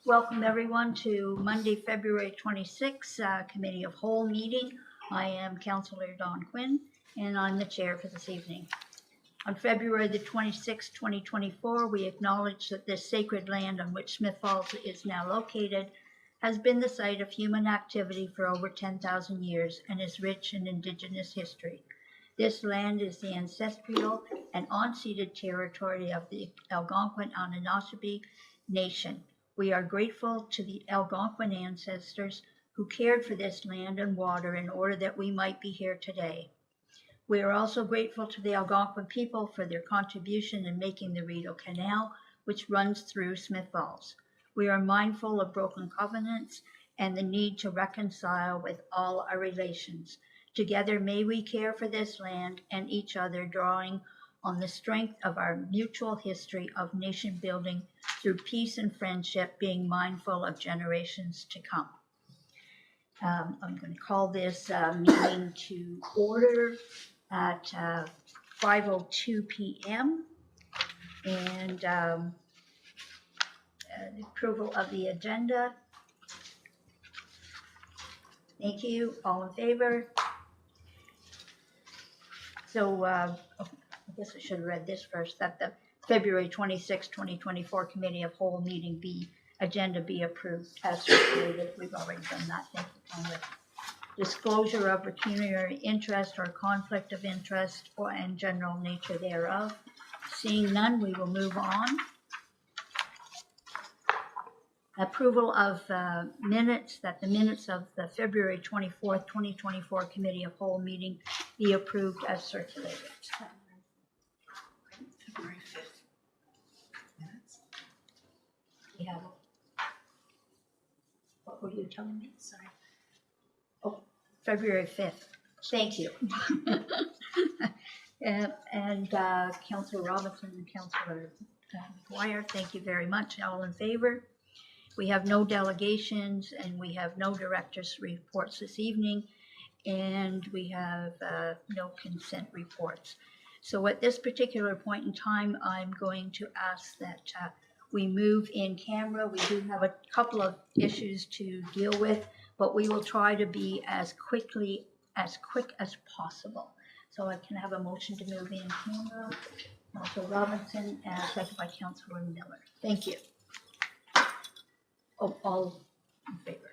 Welcome everyone to Monday, February 26th, Committee of Whole meeting. I am Councillor Dawn Quinn and I'm the chair for this evening. On February the 26th, 2024, we acknowledge that this sacred land on which Smith Falls is now located has been the site of human activity for over 10,000 years and is rich in Indigenous history. This land is the ancestral and unceded territory of the Algonquin Anishinaabe Nation. We are grateful to the Algonquin ancestors who cared for this land and water in order that we might be here today. We are also grateful to the Algonquin people for their contribution in making the Rideau Canal, which runs through Smith Falls. We are mindful of broken covenants and the need to reconcile with all our relations. Together, may we care for this land and each other, drawing on the strength of our mutual history of nation building through peace and friendship, being mindful of generations to come. I'm going to call this meeting to order at 5:02 p.m. and the approval of the agenda. Thank you. All in favor? So I guess I should have read this first, that the February 26, 2024 Committee of Whole meeting agenda be approved as circulated. We've already done that. Thank you, Congress. Disclosure of pecuniary interest or conflict of interest and general nature thereof. Seeing none, we will move on. Approval of minutes, that the minutes of the February 24th, 2024 Committee of Whole meeting be approved as circulated. February 5th minutes. We have, what were you telling me? Sorry. Oh, February 5th. Thank you. and Councillor Robinson and Councillor Dwyer, thank you very much. All in favor? We have no delegations and we have no directors' reports this evening, and we have no consent reports. So at this particular point in time, I'm going to ask that we move in camera. We do have a couple of issues to deal with, but we will try to be as quick as possible. So I can have a motion to move in camera. Councillor Robinson, and second by Councillor Miller. Thank you. Oh, all in favor?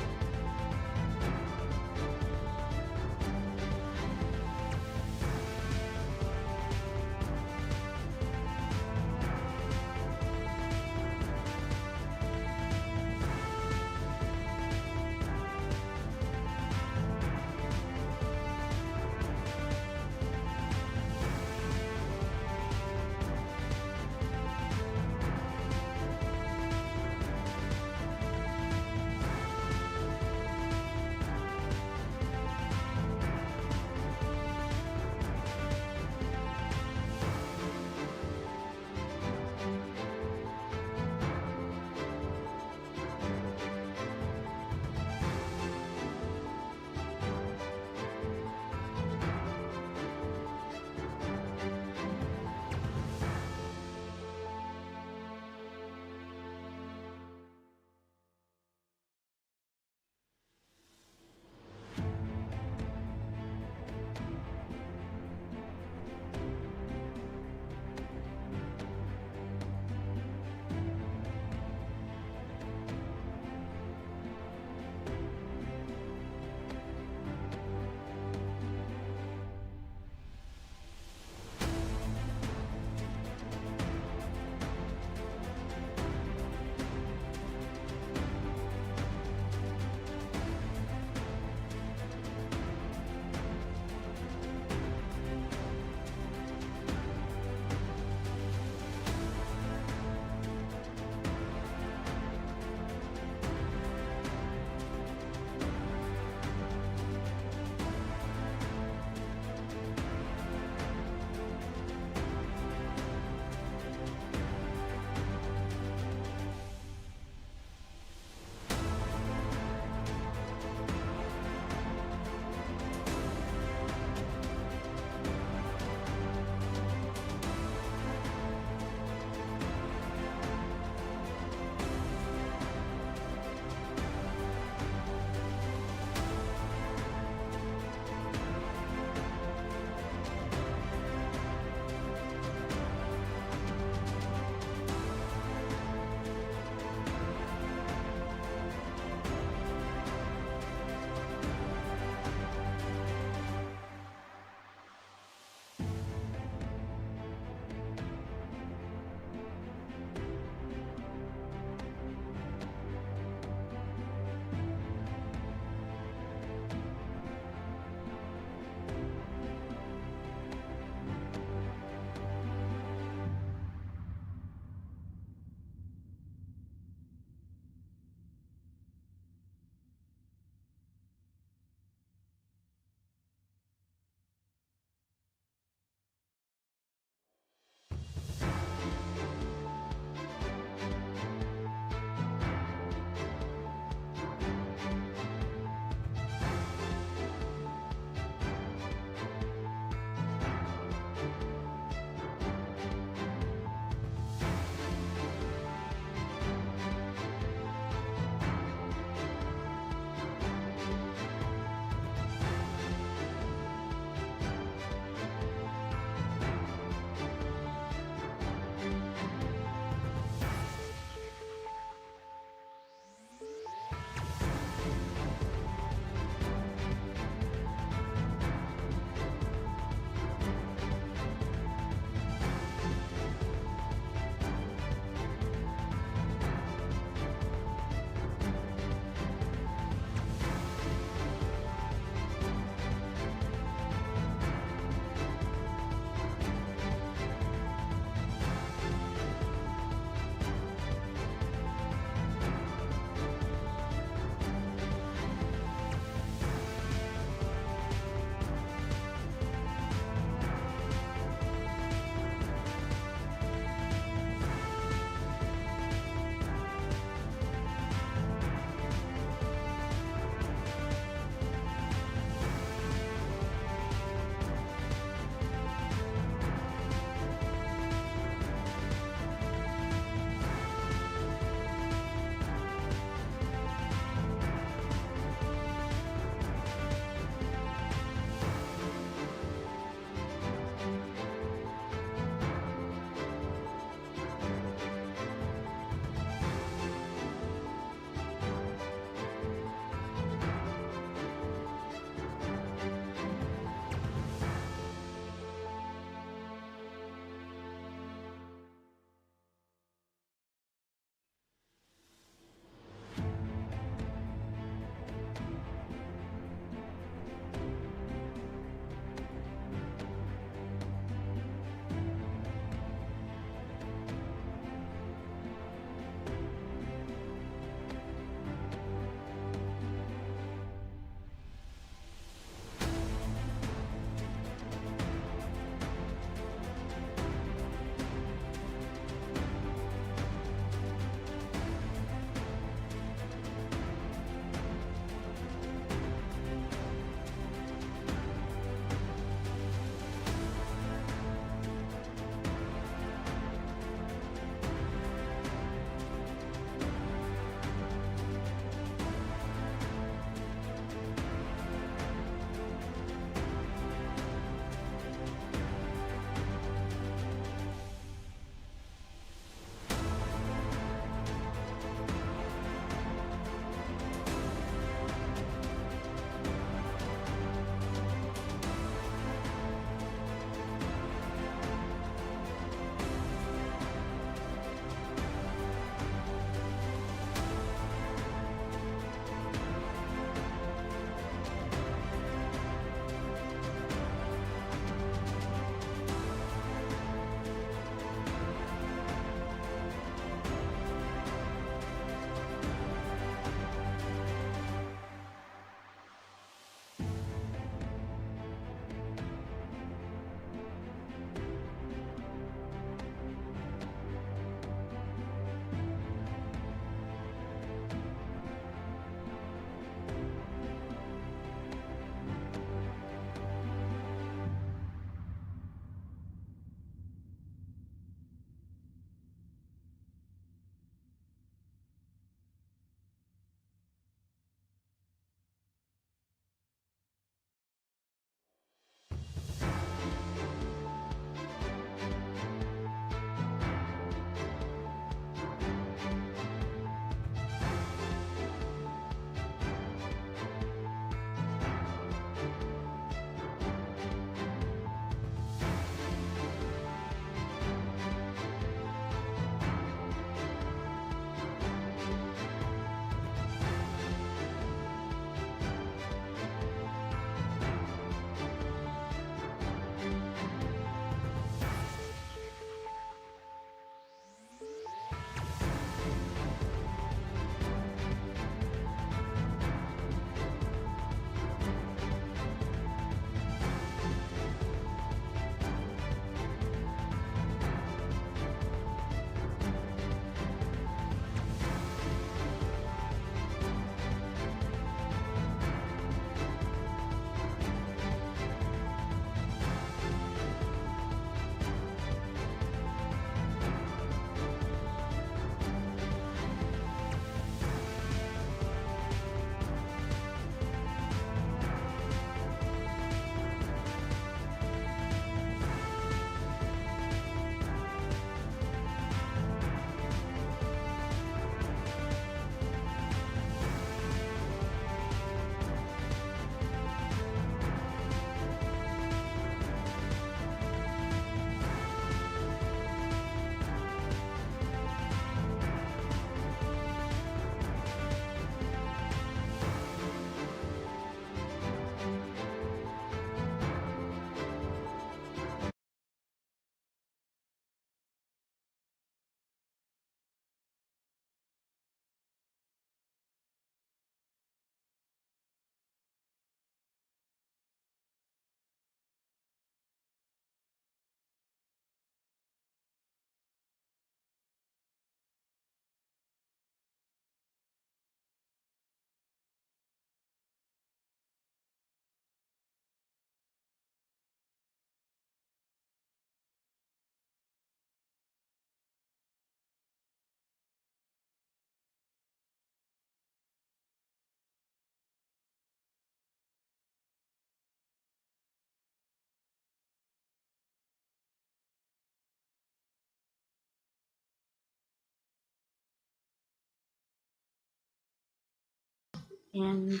And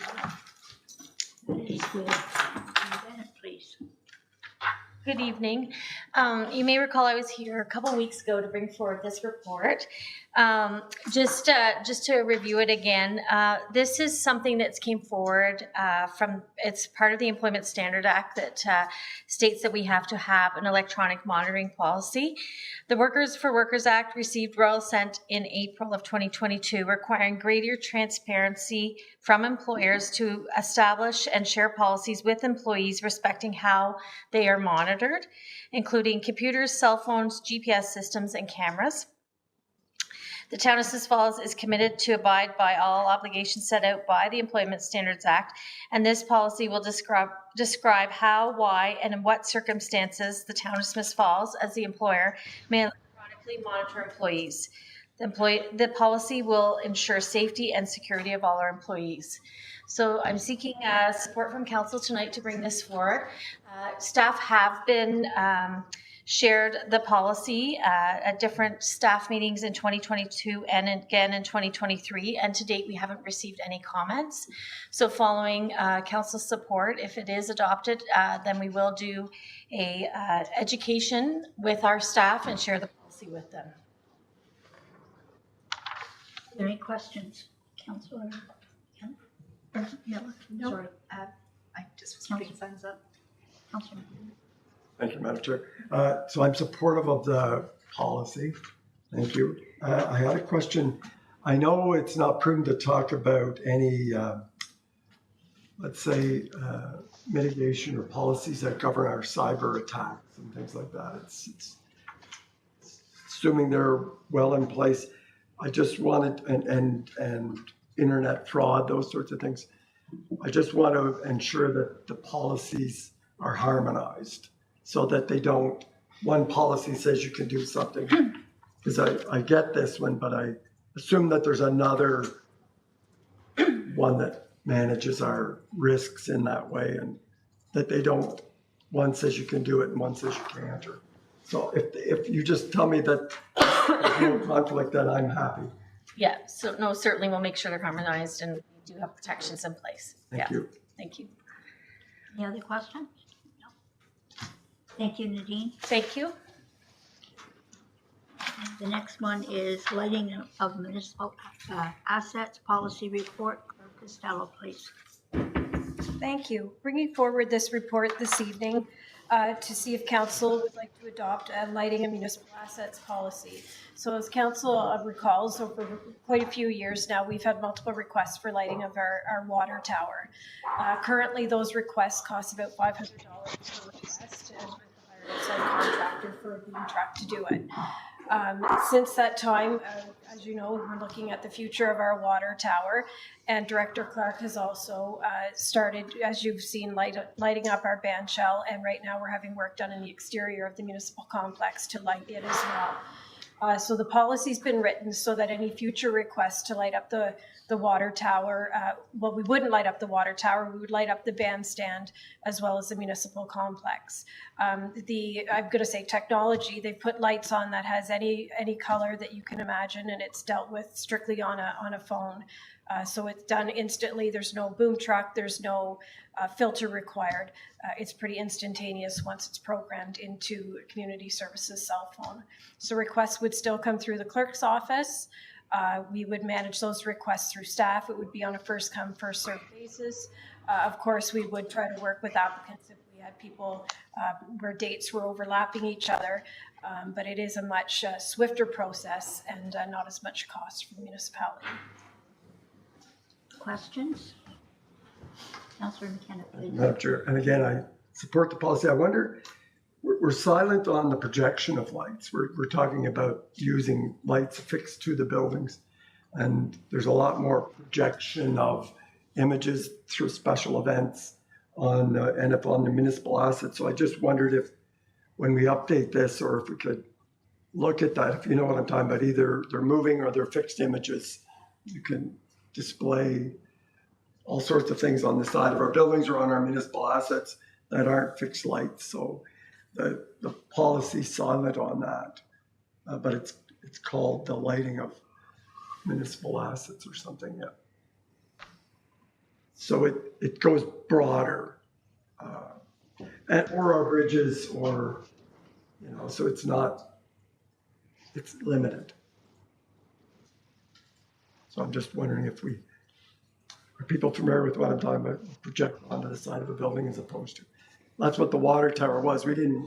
that is with Bennett, please. Good evening. You may recall I was here a couple weeks ago to bring forward this report. Just to review it again, this is something that's came forward it's part of the Employment Standard Act that states that we have to have an electronic monitoring policy. The Workers for Workers Act received royal assent in April of 2022, requiring greater transparency from employers to establish and share policies with employees respecting how they are monitored, including computers, cell phones, GPS systems, and cameras. The Town of Smiths Falls is committed to abide by all obligations set out by the Employment Standards Act, and this policy will describe how, why, and in what circumstances the Town of Smiths Falls, as the employer, may electronically monitor employees. The policy will ensure safety and security of all our employees. So I'm seeking support from council tonight to bring this forward. Staff have been shared the policy at different staff meetings in 2022 and again in 2023, and to date we haven't received any comments. So following council support, if it is adopted, then we will do a education with our staff and share the policy with them. Are there any questions, Councillor Miller? No. Sorry, I just was keeping thumbs up. Councillor. Thank you, Madam Chair. So I'm supportive of the policy. Thank you. I had a question. I know it's not prudent to talk about any, let's say, mitigation or policies that govern our cyber attacks and things like that. It's assuming they're well in place. I just wanted, and internet fraud, those sorts of things. I just want to ensure that the policies are harmonized, so that they don't, one policy says you can do something, because I get this one, but I assume that there's another one that manages our risks in that way, and that they don't, one says you can do it and one says you can't. Or, so if you just tell me that there's no conflict, then I'm happy. Yeah, so no, certainly we'll make sure they're harmonized and we do have protections in place. Thank you. Thank you. Any other questions? No. Thank you, Nadine. Thank you. The next one is lighting of municipal assets policy report. Clerk Costello, please. Thank you. Bringing forward this report this evening to see if council would like to adopt a lighting and municipal assets policy. So as council recalls, over quite a few years now, we've had multiple requests for lighting of our water tower. Currently, those requests cost about $500 per request, and we've hired an outside contractor for a boom truck to do it. Since that time, as you know, we're looking at the future of our water tower, and Director Clark has also started, as you've seen, lighting up our band shell, and right now we're having work done in the exterior of the municipal complex to light it as well. So the policy's been written so that any future requests to light up the water tower, well, we wouldn't light up the water tower, we would light up the bandstand as well as the municipal complex. I'm going to say technology, they put lights on that has any color that you can imagine, and it's dealt with strictly on a phone. So it's done instantly. There's no boom truck, there's no filter required. It's pretty instantaneous once it's programmed into community services cell phone. So requests would still come through the clerk's office. We would manage those requests through staff. It would be on a first come, first served basis. Of course, we would try to work with applicants if we had people where dates were overlapping each other. But it is a much swifter process and not as much cost for the municipality. Questions? Councillor McKenna, please. Madam Chair, and again, I support the policy. I wonder, we're silent on the projection of lights. We're talking about using lights affixed to the buildings, and there's a lot more projection of images through special events on and if on the municipal assets. So I just wondered if, when we update this, or if we could look at that, if you know what I'm talking about, either they're moving or they're fixed images. You can display all sorts of things on the side of our buildings or on our municipal assets that aren't fixed lights. So the policy silent on that, but it's called the lighting of municipal assets or something. Yeah. So it goes broader. Or our bridges or, so it's limited. So I'm just wondering if are people familiar with what I'm talking about? Project onto the side of a building as opposed to, that's what the water tower was. We didn't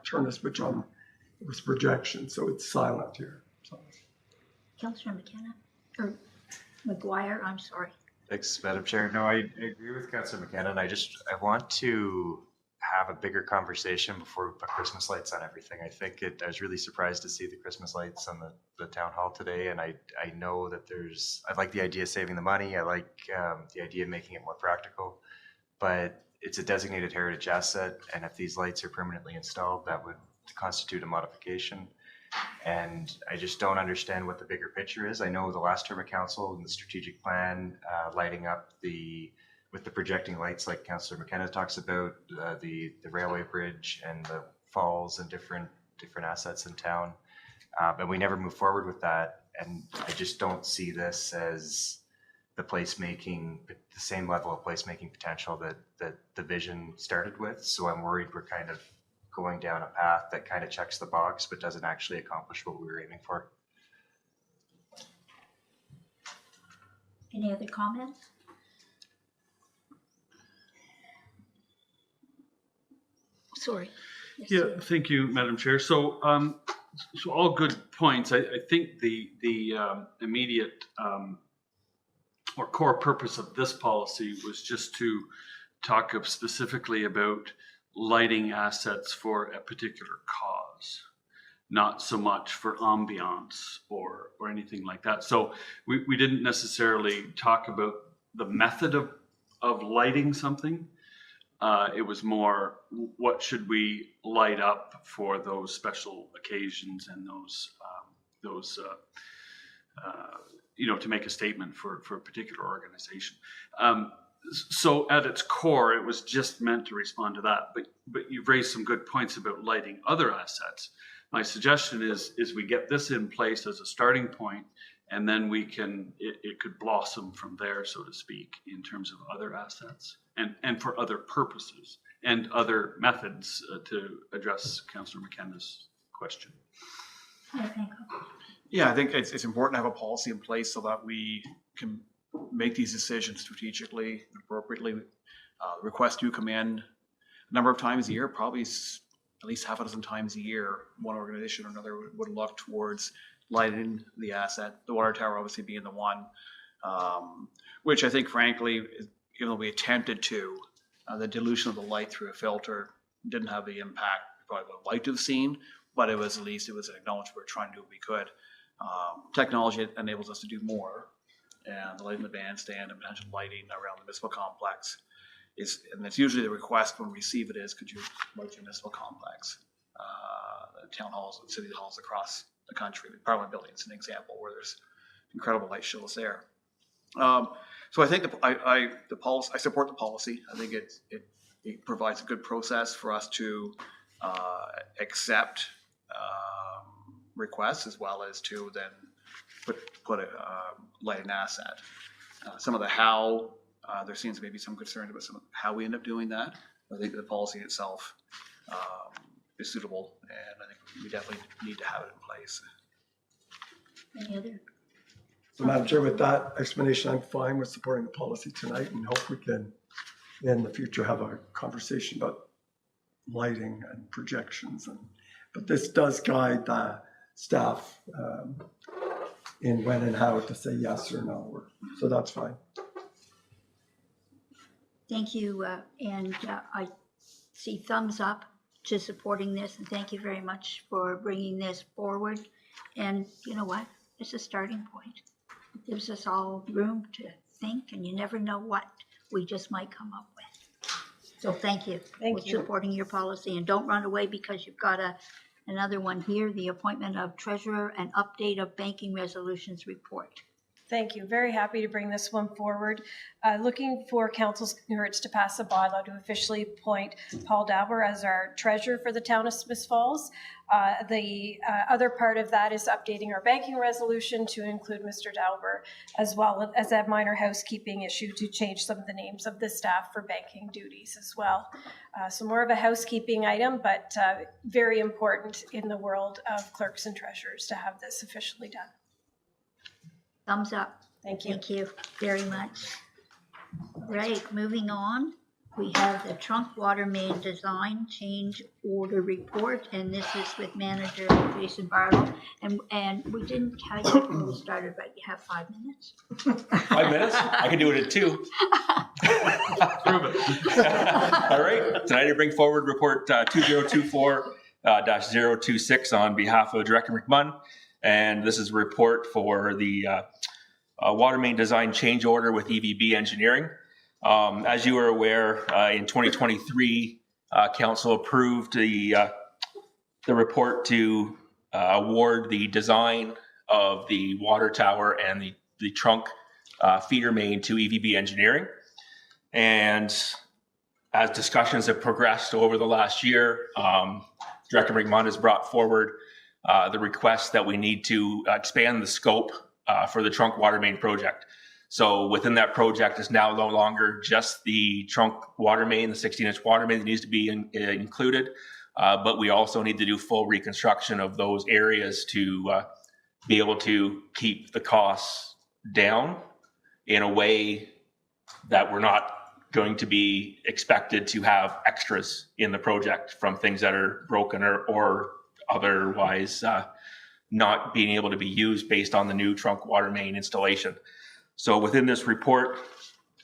turn the switch on. It was projection, so it's silent here. So. Councillor McKenna, or McGuire, I'm sorry. Thanks, Madam Chair. No, I agree with Councillor McKenna, and I want to have a bigger conversation before we put Christmas lights on everything. I was really surprised to see the Christmas lights on the town hall today, and I know that I like the idea of saving the money. I like the idea of making it more practical, but it's a designated heritage asset, and if these lights are permanently installed, that would constitute a modification. And I just don't understand what the bigger picture is. I know the last term of council and the strategic plan, lighting up with the projecting lights like Councillor McKenna talks about, the railway bridge and the falls and different assets in town. And we never move forward with that. And I just don't see this as the same level of placemaking potential that the vision started with. So I'm worried we're kind of going down a path that kind of checks the box but doesn't actually accomplish what we were aiming for. Any other comments? Sorry. Yes, Yeah, sir. thank you, Madam Chair. So, so all good points. I think the immediate or core purpose of this policy was just to talk specifically about lighting assets for a particular cause, not so much for ambiance or anything like that. So we didn't necessarily talk about the method of lighting something. It was more, what should we light up for those special occasions and those to make a statement for a particular organization. So at its core, it was just meant to respond to that. But you've raised some good points about lighting other assets. My suggestion is we get this in place as a starting point, and then it could blossom from there, so to speak, in terms of other assets and for other purposes and other methods to address Councillor McKenna's question. Yeah, I think it's important to have a policy in place so that we can make these decisions strategically and appropriately. Requests do come in a number of times a year, probably at least half a dozen times a year. One organization or another would look towards lighting the asset, the water tower obviously being the one, which I think frankly, even though we attempted to, the dilution of the light through a filter didn't have the impact we probably would have liked to have seen, but it was an acknowledgement we're trying to do what we could. Technology enables us to do more, and the lighting the bandstand and potential lighting around the municipal complex and it's usually the request when we receive it is, could you light your municipal complex? Town halls and city halls across the country. The Parliament building is an example where there's incredible light shows there. So I think I support the policy. I think it provides a good process for us to accept requests as well as to then put a lighting asset. Some of the how, there seems to be some concern about some of how we end up doing that. I think the policy itself is suitable, and I think we definitely need to have it in place. Any other? So Madam Chair, with that explanation, I'm fine with supporting the policy tonight and hope we can in the future have a conversation about lighting and projections. But this does guide the staff in when and how to say yes or no. So that's fine. Thank you, and I see thumbs up to supporting this, and thank you very much for bringing this forward. And you know what? It's a starting point. It gives us all room to think, and you never know what we just might come up with. So thank you for supporting your policy, and don't run away because you've got another one here, the appointment of treasurer and update of banking resolutions report. Thank you. Very happy to bring this one forward. Looking for council's concurrence to pass a bylaw to officially appoint Paul Dauber as our treasurer for the town of Smith Falls. The other part of that is updating our banking resolution to include Mr. Dauber, as well as a minor housekeeping issue to change some of the names of the staff for banking duties as well. So more of a housekeeping item, but very important in the world of clerks and treasurers to have this officially done. Thumbs up. Thank you. Thank you very much. Right, moving on. We have the trunk water main design change order report, and this is with manager Jason Barlow. And we didn't tell you before we started, but you have 5 minutes. 5 minutes? I can do it in 2. Prove it. All right. Tonight I bring forward report 2024-026 on behalf of Director McMunn. And this is a report for the water main design change order with EVB Engineering. As you are aware, in 2023, Council approved the report to award the design of the water tower and the trunk feeder main to EVB Engineering. And as discussions have progressed over the last year, Director McMunn has brought forward the request that we need to expand the scope for the trunk water main project. So within that project is now no longer just the trunk water main, the 16-inch water main that needs to be included, but we also need to do full reconstruction of those areas to be able to keep the costs down in a way that we're not going to be expected to have extras in the project from things that are broken or otherwise not being able to be used based on the new trunk water main installation. So within this report,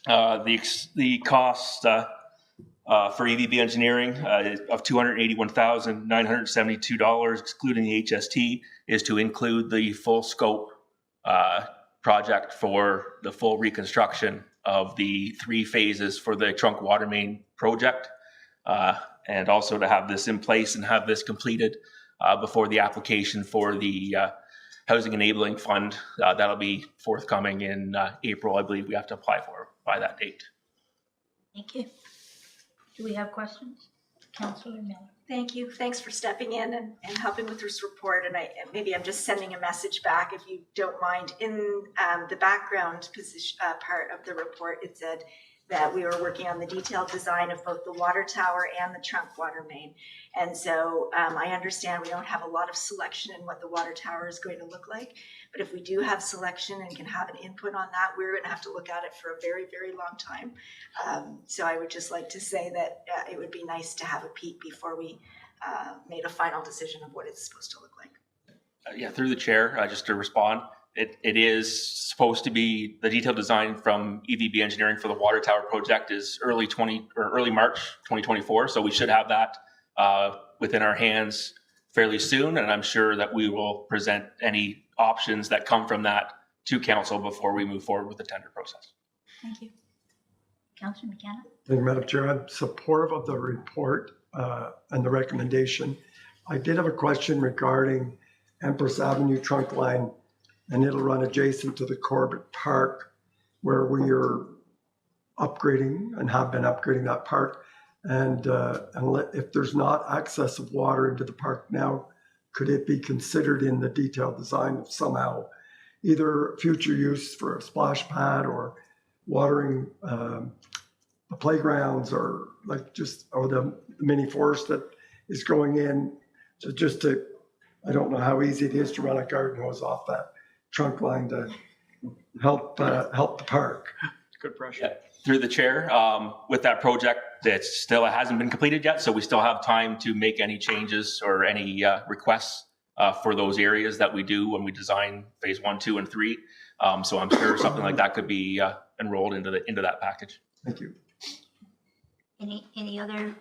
the cost for EVB Engineering of $281,972, excluding the HST, is to include the full scope project for the full reconstruction of the 3 phases for the trunk water main project, and also to have this in place and have this completed before the application for the Housing Enabling Fund. That'll be forthcoming in April. I believe we have to apply for by that date. Thank you. Do we have questions? Councillor Miller. Thank you. Thanks for stepping in and helping with this report. And maybe I'm just sending a message back, if you don't mind. In the background position, part of the report, it said that we were working on the detailed design of both the water tower and the trunk water main. And so I understand we don't have a lot of selection in what the water tower is going to look like, but if we do have selection and can have an input on that, we're going to have to look at it for a very, very long time. So I would just like to say that it would be nice to have a peek before we made a final decision of what it's supposed to look like. Yeah, through the chair, just to respond, it is supposed to be the detailed design from EVB Engineering for the water tower project is early March 2024. So we should have that within our hands fairly soon. And I'm sure that we will present any options that come from that to council before we move forward with the tender process. Thank you. Councillor McKenna. Thank you, Madam Chair. I'm supportive of the report and the recommendation. I did have a question regarding Empress Avenue trunk line, and it'll run adjacent to the Corbett Park, where we are upgrading and have been upgrading that park. And if there's not access of water into the park now, could it be considered in the detailed design of somehow either future use for a splash pad or watering the playgrounds, or the mini forest that is going in? So I don't know how easy it is to run a garden hose off that trunk line to help the park. Good pressure. Yeah. Through the chair, with that project, it hasn't been completed yet, so we still have time to make any changes or any requests for those areas that we do when we design phase 1, 2, and 3. So I'm sure something like that could be enrolled into that package. Thank you. Any other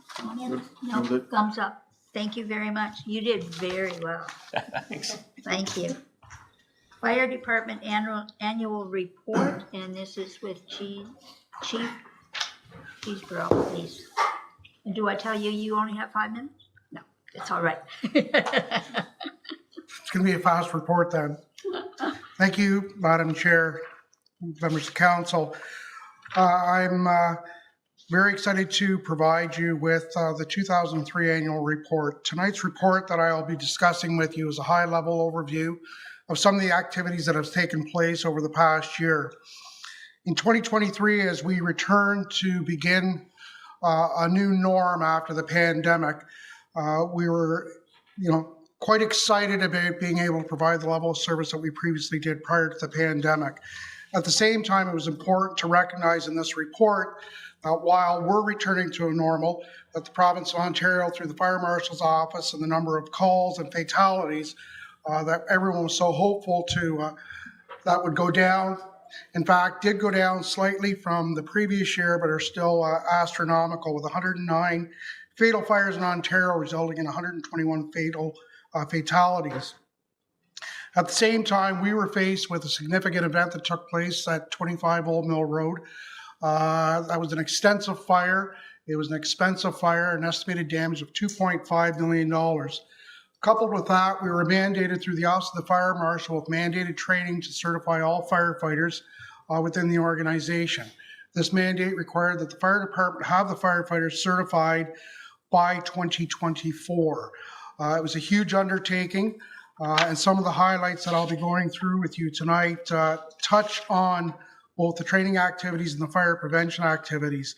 comments? No, Move it. thumbs up. Thank you very much. You did very well. Thanks. Thank you. Fire Department annual report, and this is with Chief Cheeseborough, please. And do I tell you you only have 5 minutes? No, it's all right. It's going to be a fast report then. Thank you, Madam Chair, members of council. I'm very excited to provide you with the 2003 annual report. Tonight's report that I'll be discussing with you is a high-level overview of some of the activities that have taken place over the past year. In 2023, as we return to begin a new norm after the pandemic, we were, quite excited about being able to provide the level of service that we previously did prior to the pandemic. At the same time, it was important to recognize in this report that while we're returning to a normal, that the province of Ontario, through the Fire Marshal's office and the number of calls and fatalities that everyone was so hopeful to that would go down, in fact, did go down slightly from the previous year, but are still astronomical, with 109 fatal fires in Ontario, resulting in 121 fatalities. At the same time, we were faced with a significant event that took place at 25 Old Mill Road. That was an extensive fire. It was an expensive fire, an estimated damage of $2.5 million. Coupled with that, we were mandated through the Office of the Fire Marshal with mandated training to certify all firefighters within the organization. This mandate required that the fire department have the firefighters certified by 2024. It was a huge undertaking, and some of the highlights that I'll be going through with you tonight touch on both the training activities and the fire prevention activities.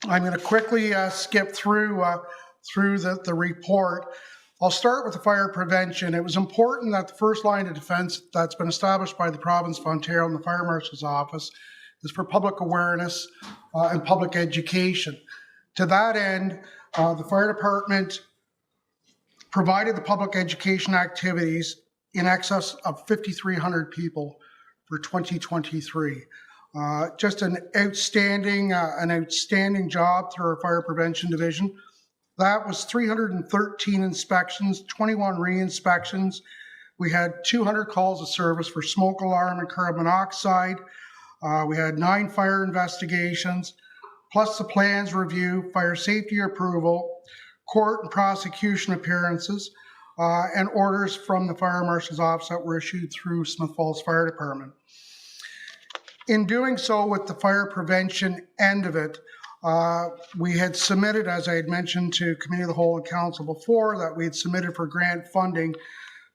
I'm going to quickly skip through the report. I'll start with the fire prevention. It was important that the first line of defense that's been established by the province of Ontario and the Fire Marshal's office is for public awareness and public education. To that end, the fire department provided the public education activities in excess of 5,300 people for 2023. Just an outstanding job through our fire prevention division. That was 313 inspections, 21 re-inspections. We had 200 calls of service for smoke alarm and carbon monoxide. We had 9 fire investigations, plus the plans review, fire safety approval, court and prosecution appearances, and orders from the Fire Marshal's office that were issued through Smith Falls Fire Department. In doing so with the fire prevention end of it, we had submitted, as I had mentioned to Committee of the Whole and Council before, that we had submitted for grant funding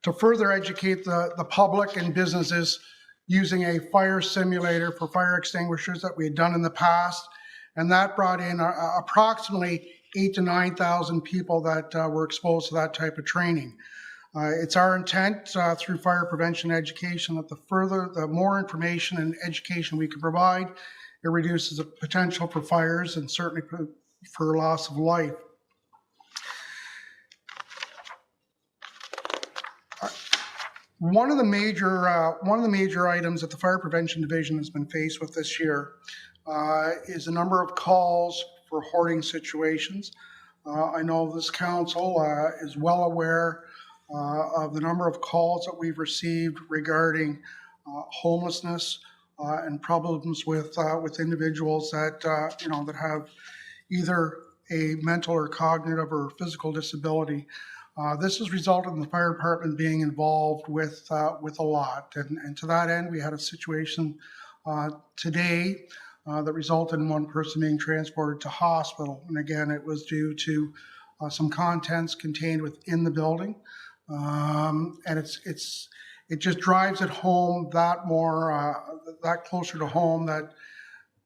to further educate the public and businesses using a fire simulator for fire extinguishers that we had done in the past. And that brought in approximately 8,000 to 9,000 people that were exposed to that type of training. It's our intent through fire prevention education that the more information and education we can provide, it reduces the potential for fires and certainly for loss of life. One of the major items that the Fire Prevention Division has been faced with this year is a number of calls for hoarding situations. I know this council is well aware of the number of calls that we've received regarding homelessness and problems with individuals that that have either a mental or cognitive or physical disability. This has resulted in the fire department being involved with a lot, and to that end, we had a situation today that resulted in one person being transported to hospital. And again, it was due to some contents contained within the building, and it just drives it home that closer to home, that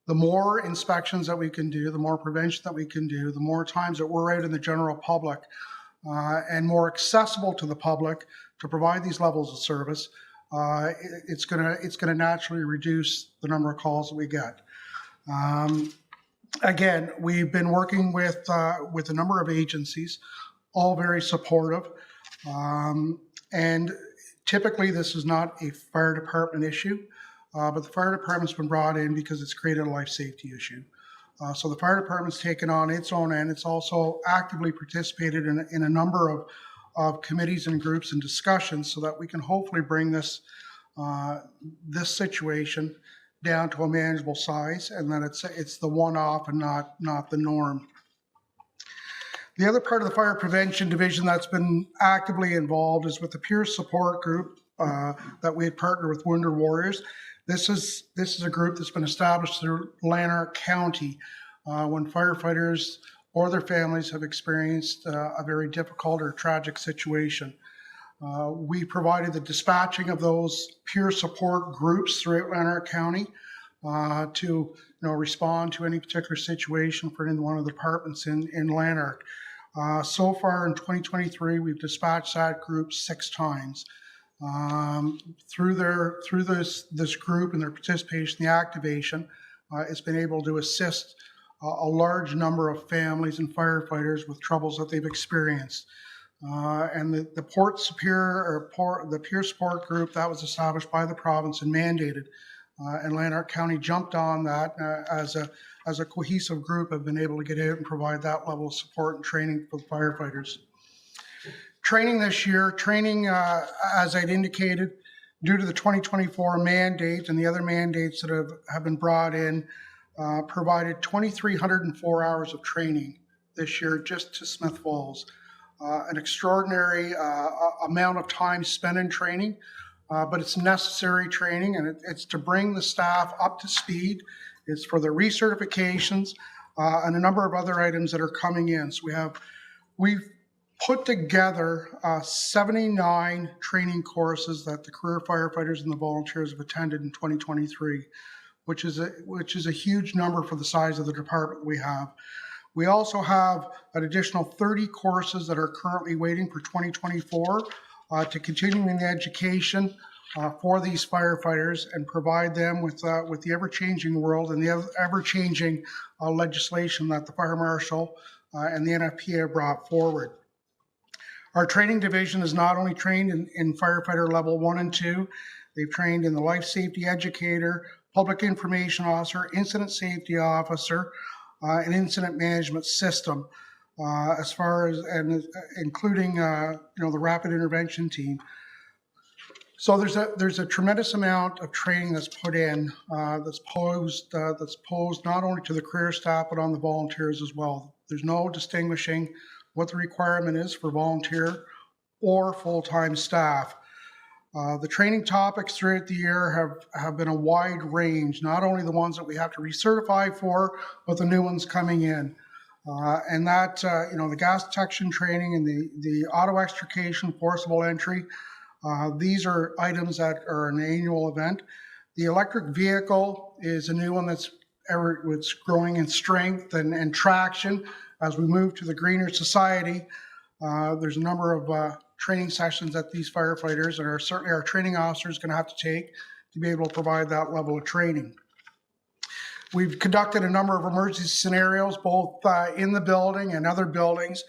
the more inspections that we can do, the more prevention that we can do, the more times that we're out in the general public and more accessible to the public to provide these levels of service, it's gonna naturally reduce the number of calls that we get. Again, we've been working with a number of agencies, all very supportive, and typically this is not a fire department issue, but the fire department's been brought in because it's created a life safety issue. So the fire department's taken on its own end. It's also actively participated in a number of committees and groups and discussions so that we can hopefully bring this situation down to a manageable size, and that it's the one-off and not the norm. The other part of the Fire Prevention Division that's been actively involved is with the peer support group that we had partnered with Wounded Warriors. This is a group that's been established through Lanark County when firefighters or their families have experienced a very difficult or tragic situation. We provided the dispatching of those peer support groups throughout Lanark County to respond to any particular situation for any one of the departments in Lanark. So far in 2023, we've dispatched that group 6 times. Through this group and their participation, the activation, it's been able to assist a large number of families and firefighters with troubles that they've experienced. And the the peer support group that was established by the province and mandated, and Lanark County jumped on that as a cohesive group, have been able to get out and provide that level of support and training for the firefighters. Training this year, as I'd indicated, due to the 2024 mandate and the other mandates that have been brought in, provided 2,304 hours of training this year just to Smith Falls. An extraordinary amount of time spent in training, but it's necessary training, and it's to bring the staff up to speed. It's for the recertifications and a number of other items that are coming in. So we've put together 79 training courses that the career firefighters and the volunteers have attended in 2023, which is a huge number for the size of the department we have. We also have an additional 30 courses that are currently waiting for 2024 to continuing the education for these firefighters and provide them with the ever-changing world and the ever-changing legislation that the Fire Marshal and the NFPA have brought forward. Our training division is not only trained in firefighter level 1 and 2, they've trained in the life safety educator, public information officer, incident safety officer, an incident management system, as far as including the rapid intervention team. So there's a tremendous amount of training that's put in that's posed not only to the career staff but on the volunteers as well. There's no distinguishing what the requirement is for volunteer or full-time staff. The training topics throughout the year have been a wide range, not only the ones that we have to recertify for, but the new ones coming in. And that, the gas detection training and the auto extrication, forcible entry, these are items that are an annual event. The electric vehicle is a new one that's growing in strength and traction as we move to the greener society. There's a number of training sessions that these firefighters and certainly our training officers going to have to take to be able to provide that level of training. We've conducted a number of emergency scenarios, both in the building and other buildings,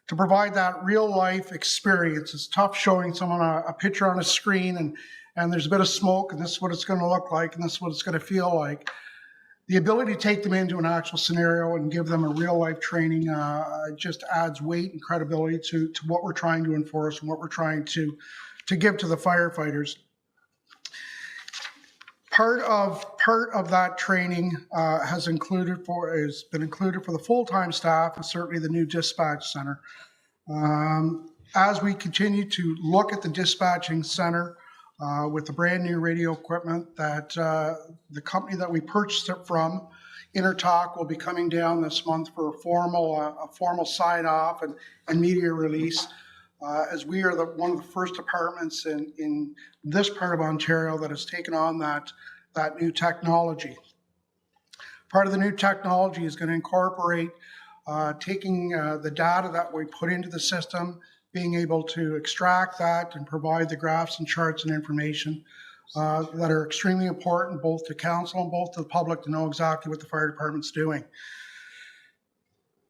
to provide that real life experience. It's tough showing someone a picture on a screen and there's a bit of smoke and this is what it's going to look like and this is what it's going to feel like. The ability to take them into an actual scenario and give them a real life training just adds weight and credibility to what we're trying to enforce and what we're trying to give to the firefighters. Part of that training has been included for the full-time staff and certainly the new dispatch center. As we continue to look at the dispatching center, with the brand new radio equipment that the company that we purchased it from, Intertalk, will be coming down this month for a formal sign-off and media release, as we are one of the first departments in this part of Ontario that has taken on that new technology. Part of the new technology is going to incorporate taking the data that we put into the system, being able to extract that and provide the graphs and charts and information that are extremely important both to council and both to the public to know exactly what the fire department's doing.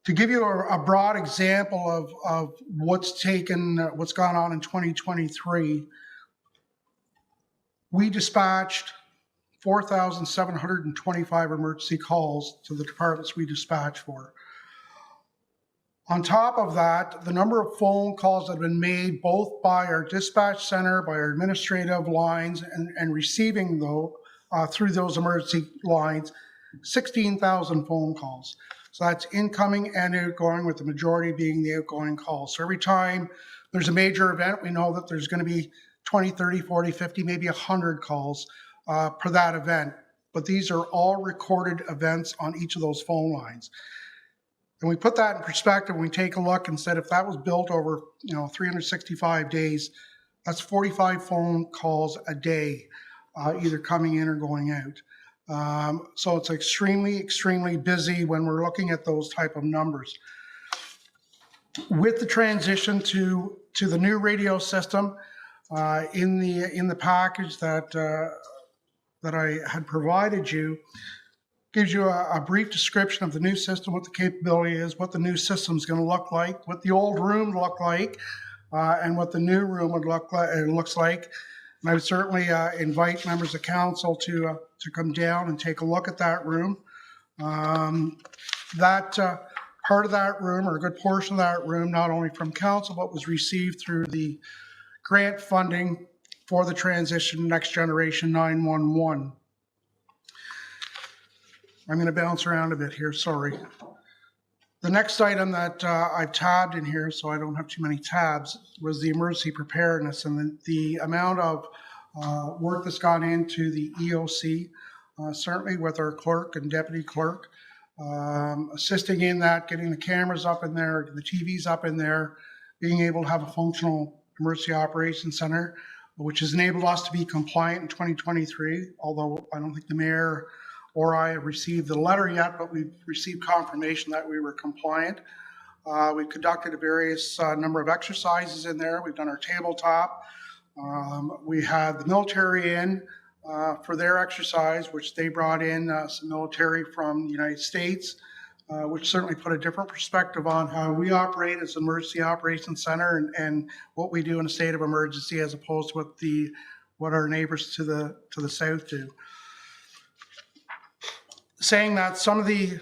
To give you a broad example of what's gone on in 2023, we dispatched 4,725 emergency calls to the departments we dispatch for. On top of that, the number of phone calls that have been made both by our dispatch center, by our administrative lines, and receiving through those emergency lines, 16,000 phone calls. So that's incoming and outgoing, with the majority being the outgoing calls. So every time there's a major event, we know that there's going to be 20, 30, 40, 50, maybe 100 calls per that event. But these are all recorded events on each of those phone lines. And we put that in perspective when we take a look and said if that was built over 365 days, that's 45 phone calls a day, either coming in or going out. So it's extremely, extremely busy when we're looking at those type of numbers. With the transition to the new radio system, in the package that I had provided you, gives you a brief description of the new system, what the capability is, what the new system is going to look like, what the old room looked like, and what the new room would look like. It looks like, and I would certainly invite members of council to come down and take a look at that room. That part of that room, or a good portion of that room, not only from council, but was received through the grant funding for the transition Next Generation 911. I'm going to bounce around a bit here, sorry. The next item that I've tabbed in here, so I don't have too many tabs, was the emergency preparedness and the amount of work that's gone into the EOC, certainly with our clerk and deputy clerk, assisting in that, getting the cameras up in there, the TVs up in there, being able to have a functional emergency operations center, which has enabled us to be compliant in 2023, although I don't think the mayor or I have received the letter yet, but we've received confirmation that we were compliant. We've conducted a various number of exercises in there. We've done our tabletop. We had the military in for their exercise, which they brought in some military from the United States, which certainly put a different perspective on how we operate as an emergency operations center and what we do in a state of emergency as opposed to what our neighbors to the south do. Saying that, some of the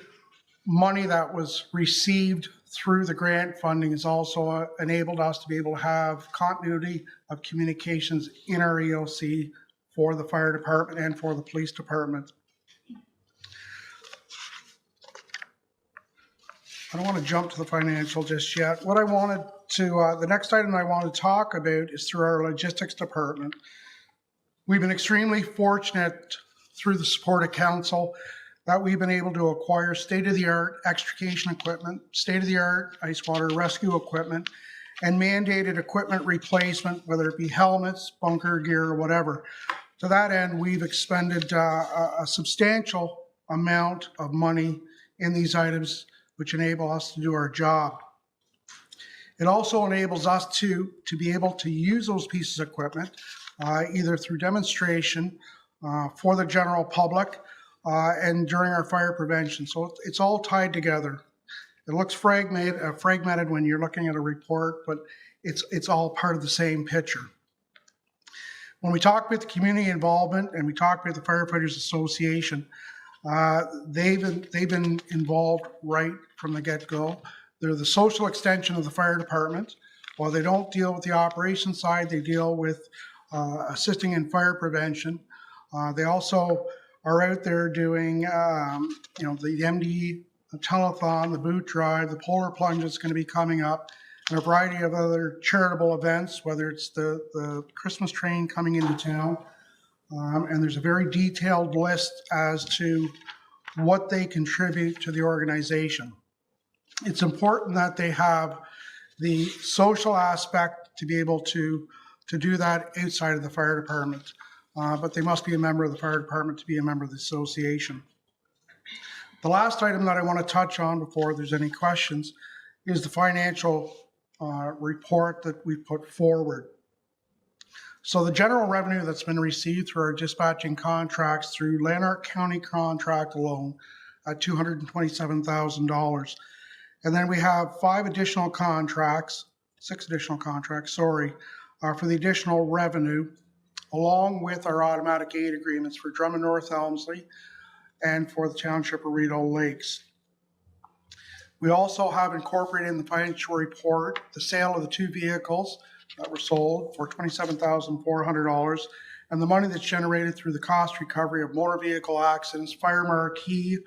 money that was received through the grant funding has also enabled us to be able to have continuity of communications in our EOC for the fire department and for the police department. I don't want to jump to the financial just yet. What I wanted to, the next item I want to talk about is through our logistics department. We've been extremely fortunate through the support of council that we've been able to acquire state-of-the-art extrication equipment, state-of-the-art ice water rescue equipment, and mandated equipment replacement, whether it be helmets, bunker gear, or whatever. To that end, we've expended a substantial amount of money in these items, which enable us to do our job. It also enables us to be able to use those pieces of equipment, either through demonstration for the general public, and during our fire prevention. So it's all tied together. It looks fragmented when you're looking at a report, but it's all part of the same picture. When we talk about the community involvement and we talk about the Firefighters Association, they've been involved right from the get-go. They're the social extension of the fire department. While they don't deal with the operations side, they deal with assisting in fire prevention. They also are out there doing, the MD telethon, the boot drive, the polar plunge that's going to be coming up, and a variety of other charitable events, whether it's the Christmas train coming into town. And there's a very detailed list as to what they contribute to the organization. It's important that they have the social aspect to be able to do that outside of the fire department. But they must be a member of the fire department to be a member of the association. The last item that I want to touch on before there's any questions is the financial report that we put forward. So the general revenue that's been received through our dispatching contracts through Lanark County contract alone at $227,000. And then we have six additional contracts, for the additional revenue, along with our automatic aid agreements for Drummond North Elmsley and for the Township of Rideau Lakes. We also have incorporated in the financial report the sale of the 2 vehicles that were sold for $27,400 and the money that's generated through the cost recovery of motor vehicle accidents, fire marquee,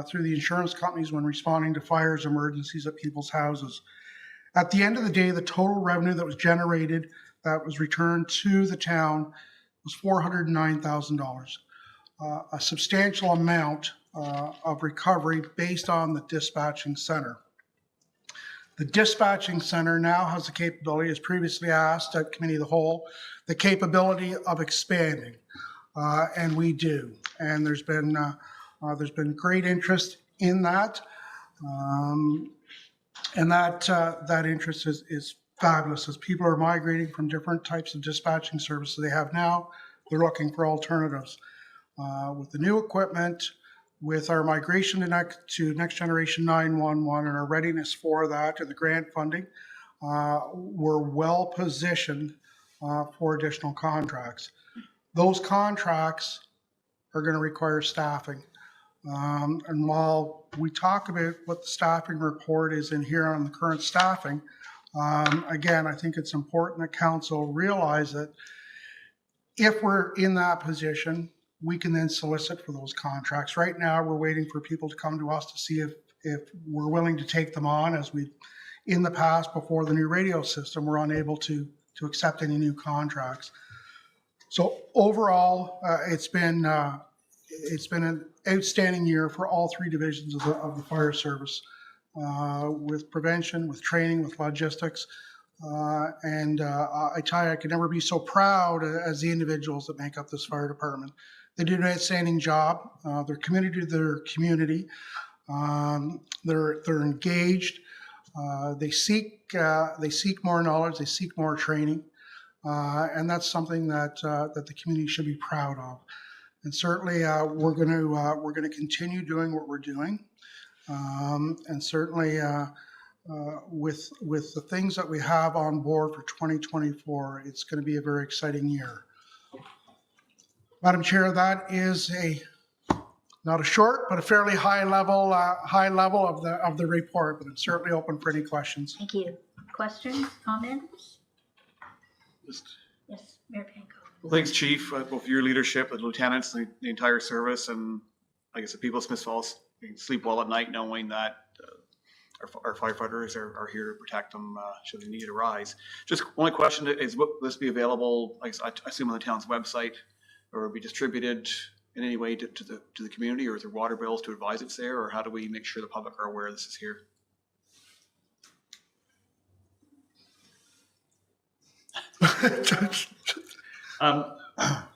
through the insurance companies when responding to fires, emergencies at people's houses. At the end of the day, the total revenue that was generated that was returned to the town was $409,000, a substantial amount of recovery based on the dispatching center. The dispatching center now has the capability, as previously asked at Committee of the Whole, the capability of expanding, and we do. And there's been great interest in that, and that interest is fabulous. As people are migrating from different types of dispatching services they have now, they're looking for alternatives. With the new equipment, with our migration to Next Generation 911 and our readiness for that and the grant funding, we're well positioned for additional contracts. Those contracts are going to require staffing. And while we talk about what the staffing report is in here on the current staffing, again, I think it's important that council realize that if we're in that position, we can then solicit for those contracts. Right now, we're waiting for people to come to us to see if we're willing to take them on, as we, in the past, before the new radio system, we're unable to accept any new contracts. So overall, it's been an outstanding year for all three divisions of the fire service, with prevention, with training, with logistics. And I tell you, I could never be so proud as the individuals that make up this fire department. They do an outstanding job. They're committed to their community. They're engaged. They seek more knowledge. They seek more training, and that's something that the community should be proud of. And certainly, we're going to continue doing what we're doing, and certainly with the things that we have on board for 2024, it's going to be a very exciting year. Madam Chair, that is not a short, but a fairly high level of the report, but I'm certainly open for any questions. Thank you. Questions, comments? Yes, Mayor Panko. Well, thanks, Chief, both for your leadership, the lieutenants, the entire service, and I guess the people of Smiths Falls can sleep well at night knowing that our firefighters are here to protect them should the need arise. Just only question is, will this be available, I assume, on the town's website, or be distributed in any way to the community, or is there water bills to advise it's there, or how do we make sure the public are aware this is here?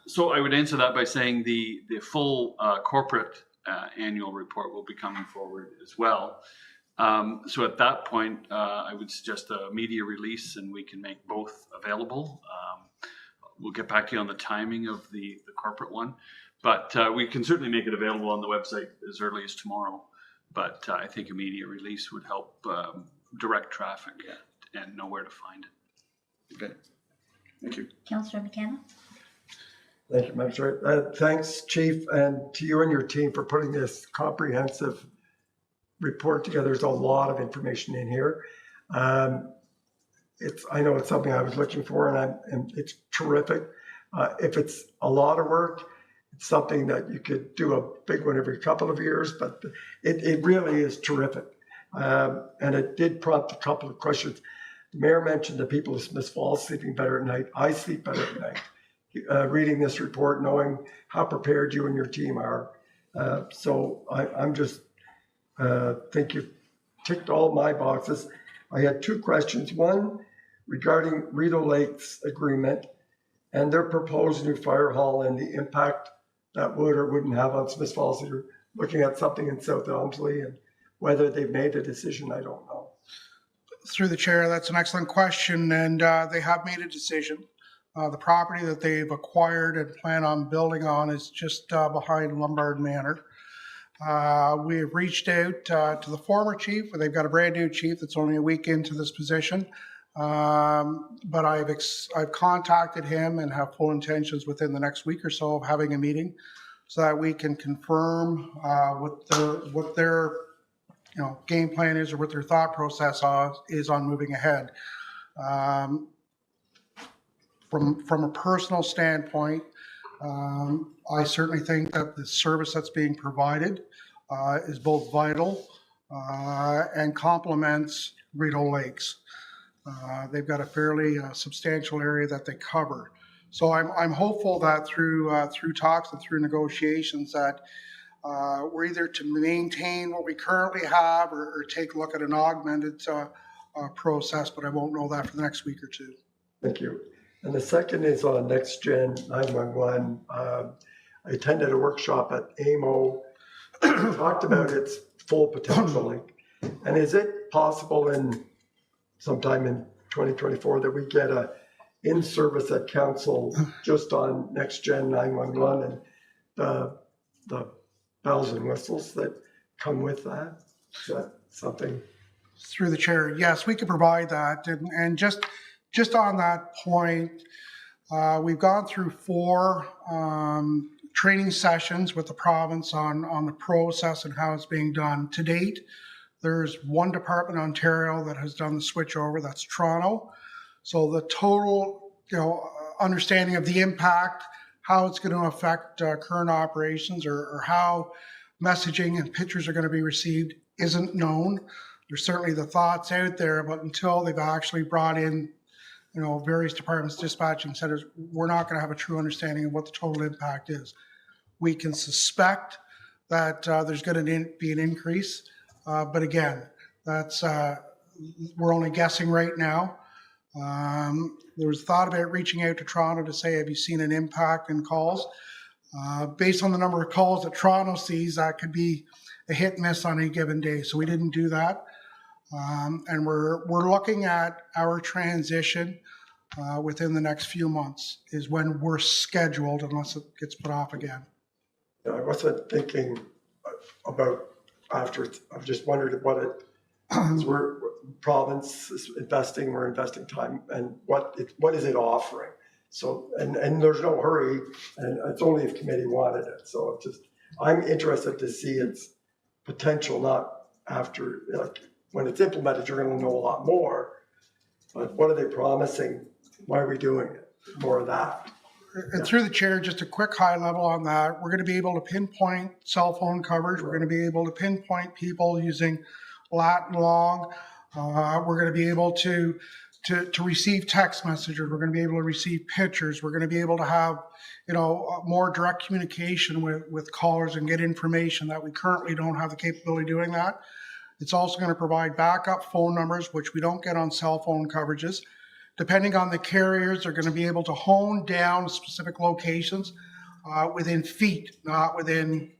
So I would answer that by saying the full corporate annual report will be coming forward as well. So at that point, I would suggest a media release, and we can make both available. We'll get back to you on the timing of the corporate one, but we can certainly make it available on the website as early as tomorrow. But I think a media release would help direct traffic and know where to find it. Okay, thank you. Councillor McKenna. Thank you, Madam Chair. Thanks, Chief, and to you and your team for putting this comprehensive report together. There's a lot of information in here. I know it's something I was looking for, and it's terrific. If it's a lot of work, it's something that you could do a big one every couple of years, but it really is terrific. And it did prompt a couple of questions. The Mayor mentioned the people of Smiths Falls sleeping better at night. I sleep better at night. Reading this report, knowing how prepared you and your team are. So I'm just think you've ticked all my boxes. I had two questions. One, regarding Rideau Lake's agreement and their proposed new fire hall and the impact that would or wouldn't have on Smiths Falls. You're looking at something in South Elmsley, and whether they've made a decision, I don't know. Through the chair, that's an excellent question, and they have made a decision. The property that they've acquired and plan on building on is just behind Lombard Manor. We have reached out to the former chief, and they've got a brand new chief that's only a week into this position. But I've contacted him and have full intentions within the next week or so of having a meeting so that we can confirm what their game plan is, or what their thought process is on moving ahead. From a personal standpoint, I certainly think that the service that's being provided is both vital and complements Rideau Lakes. They've got a fairly substantial area that they cover. So I'm hopeful that through talks and through negotiations that we're either to maintain what we currently have or take a look at an augmented process, but I won't know that for the next week or two. Thank you. And the second is on Next Gen 911. I attended a workshop at AMO, talked about its full potential. And is it possible sometime in 2024 that we get a in-service at council just on Next Gen 911 and the bells and whistles that come with that? Is that something? Through the chair, yes, we could provide that. And just on that point, we've gone through 4 training sessions with the province on the process and how it's being done. To date, there's one department in Ontario that has done the switch over, that's Toronto. So the total, understanding of the impact, how it's going to affect current operations or how messaging and pictures are going to be received isn't known. There's certainly the thoughts out there, but until they've actually brought in, various departments, dispatching centers, we're not going to have a true understanding of what the total impact is. We can suspect that there's going to be an increase, but again, that's we're only guessing right now. There was thought about reaching out to Toronto to say, have you seen an impact in calls? Based on the number of calls that Toronto sees, that could be a hit and miss on any given day. So we didn't do that. And we're looking at our transition within the next few months is when we're scheduled, unless it gets put off again. I wasn't thinking about after. I've just wondered what it. We're province is investing. We're investing time, and what is it offering? So and there's no hurry, and it's only if committee wanted it. So I'm interested to see its potential, not after when it's implemented. You're going to know a lot more. But what are they promising? Why are we doing it? More of that. And through the chair, just a quick high level on that. We're going to be able to pinpoint cell phone coverage. We're going to be able to pinpoint people using lat and long. We're going to be able to receive text messages. We're going to be able to receive pictures. We're going to be able to have, more direct communication with callers and get information that we currently don't have the capability of doing that. It's also going to provide backup phone numbers, which we don't get on cell phone coverages. Depending on the carriers, they're going to be able to hone down specific locations within feet, not within,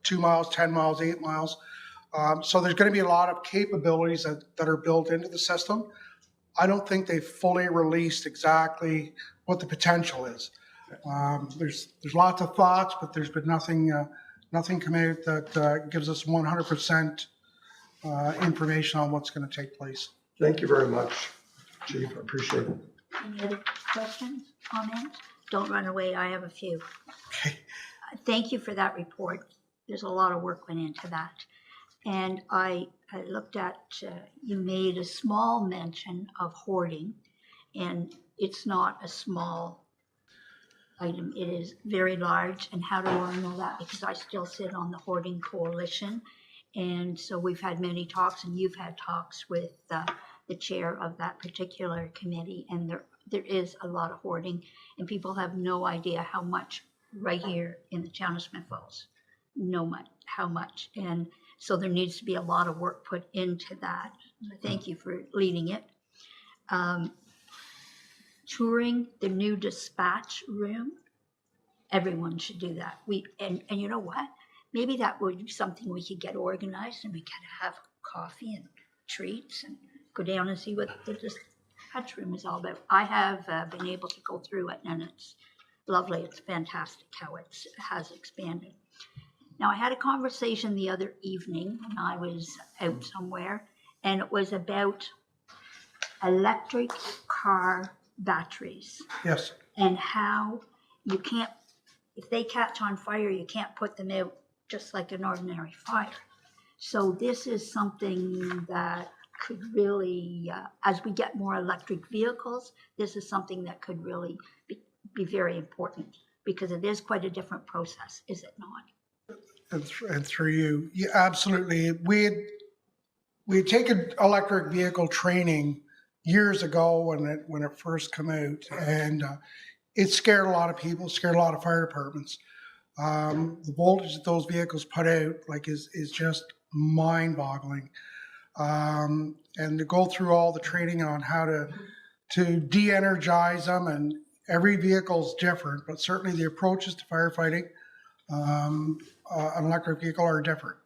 2 miles, 10 miles, 8 miles. So there's going to be a lot of capabilities that are built into the system. I don't think they've fully released exactly what the potential is. There's lots of thoughts, but there's been nothing come out that gives us 100% information on what's going to take place. Thank you very much, Chief. I appreciate it. Any other questions, comments? Don't run away. I have a few. Okay. Thank you for that report. There's a lot of work went into that. And I looked at, you made a small mention of hoarding, and it's not a small item. It is very large. And how do I know that? Because I still sit on the Hoarding Coalition. And so we've had many talks, and you've had talks with the chair of that particular committee. And there is a lot of hoarding, and people have no idea how much right here in the town of Smith Falls. How much. And so there needs to be a lot of work put into that. Thank you for leading it. Touring the new dispatch room, everyone should do that. And you know what? Maybe that would be something we could get organized, and we could have coffee and treats and go down and see what the dispatch room is all about. I have been able to go through it, and it's lovely. It's fantastic how it has expanded. Now, I had a conversation the other evening when I was out somewhere, and it was about electric car batteries. Yes. And how you can't, if they catch on fire, you can't put them out just like an ordinary fire. So this is something that could really, as we get more electric vehicles, this is something that could really be very important, because it is quite a different process, is it not? And through you, absolutely. We had taken electric vehicle training years ago when it first came out, and it scared a lot of people, scared a lot of fire departments. The voltage that those vehicles put out is just mind-boggling. And to go through all the training on how to de-energize them, and every vehicle is different, but certainly the approaches to firefighting an electric vehicle are different.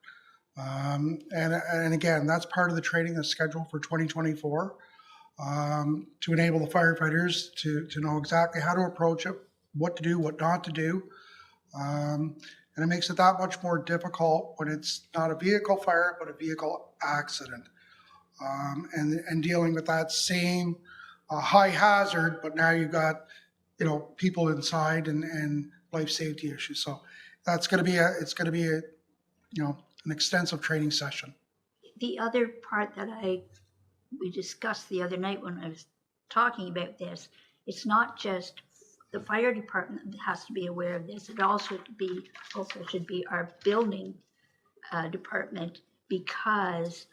And again, that's part of the training that's scheduled for 2024 to enable the firefighters to know exactly how to approach it, what to do, what not to do. And it makes it that much more difficult when it's not a vehicle fire, but a vehicle accident. And dealing with that same high hazard, but now you've got, people inside and life safety issues. So that's going to be an extensive training session. The other part that we discussed the other night when I was talking about this, it's not just the fire department that has to be aware of this. It also should be our building department, because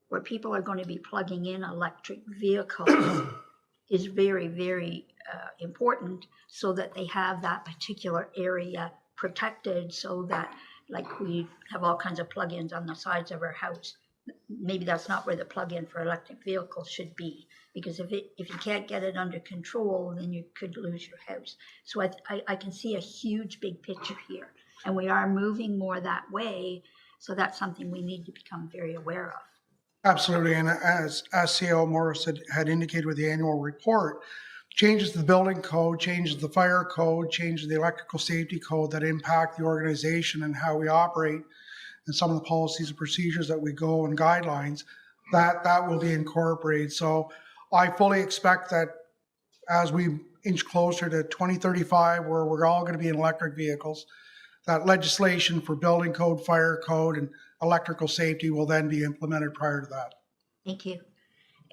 where people are going to be plugging in electric vehicles is very, very important, so that they have that particular area protected, so that, like, we have all kinds of plug-ins on the sides of our house. Maybe that's not where the plug-in for electric vehicles should be, because if you can't get it under control, then you could lose your house. So I can see a huge big picture here, and we are moving more that way. So that's something we need to become very aware of. Absolutely, and as CO Morris had indicated with the annual report, changes to the building code, changes to the fire code, changes to the electrical safety code that impact the organization and how we operate, and some of the policies and procedures that we go and guidelines, that will be incorporated. So I fully expect that as we inch closer to 2035, where we're all going to be in electric vehicles, that legislation for building code, fire code, and electrical safety will then be implemented prior to that. Thank you.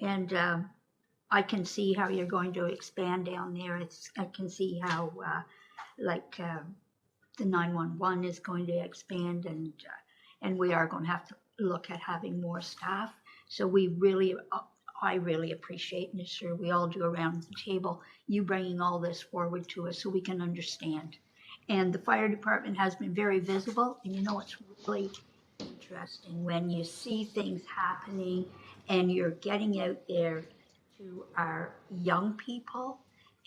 And I can see how you're going to expand down there. I can see how the 911 is going to expand, and we are going to have to look at having more staff. So I really appreciate, and sure we all do around the table, you bringing all this forward to us so we can understand. And the fire department has been very visible, and it's really interesting when you see things happening and you're getting out there to our young people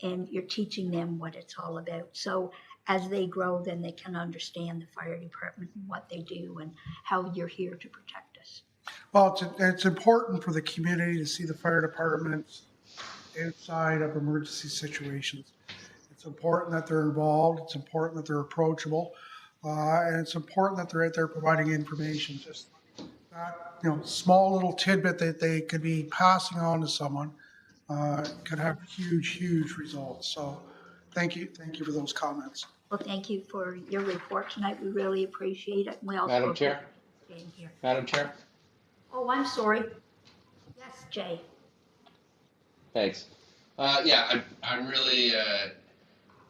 and you're teaching them what it's all about. So as they grow, then they can understand the fire department and what they do and how you're here to protect us. Well, it's important for the community to see the fire department outside of emergency situations. It's important that they're involved. It's important that they're approachable. And it's important that they're out there providing information. Just that, small little tidbit that they could be passing on to someone could have huge results. So thank you for those comments. Well, thank you for your report tonight. We really appreciate it. We also Madam Chair? staying here. Madam Chair? Oh, I'm sorry. Yes, Jay. Thanks. I'm really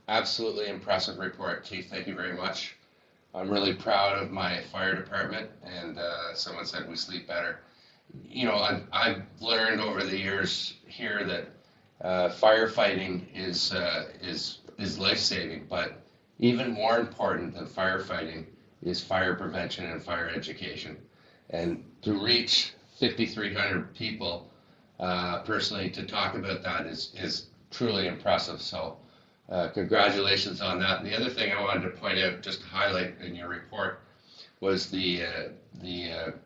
absolutely impressive report, Chief. Thank you very much. I'm really proud of my fire department, and someone said we sleep better. I've learned over the years here that firefighting is life-saving, but even more important than firefighting is fire prevention and fire education. And to reach 5,300 people personally to talk about that is truly impressive. So congratulations on that. And the other thing I wanted to point out, just to highlight in your report, was the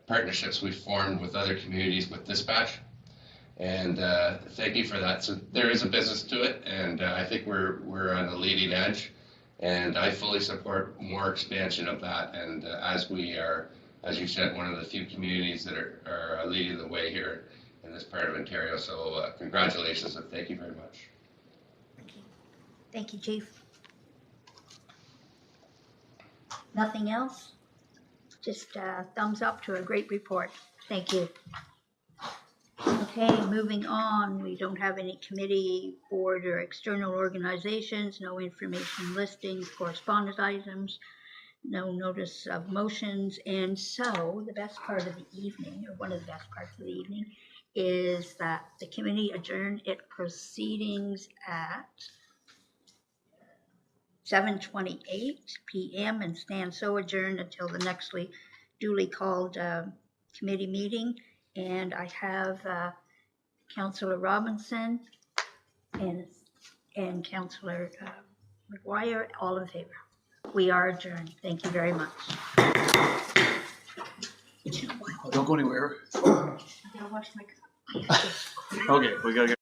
partnerships we formed with other communities with dispatch. And thank you for that. So there is a business to it, and I think we're on the leading edge. And I fully support more expansion of that. And as we are, as you said, one of the few communities that are leading the way here in this part of Ontario. So congratulations and thank you very much. Thank you, Chief. Nothing else? Just thumbs up to a great report. Thank you. Okay, moving on. We don't have any committee, board, or external organizations, no information listings, correspondence items, no notice of motions. And so the best part of the evening, or one of the best parts of the evening, is that the committee adjourn its proceedings at 7:28 PM and stand so adjourned until the next duly called committee meeting. And I have Councillor Robinson and Councillor McGuire, all in favor. We are adjourned. Thank you very much. Don't go anywhere. I gotta wash my. Okay, we gotta get.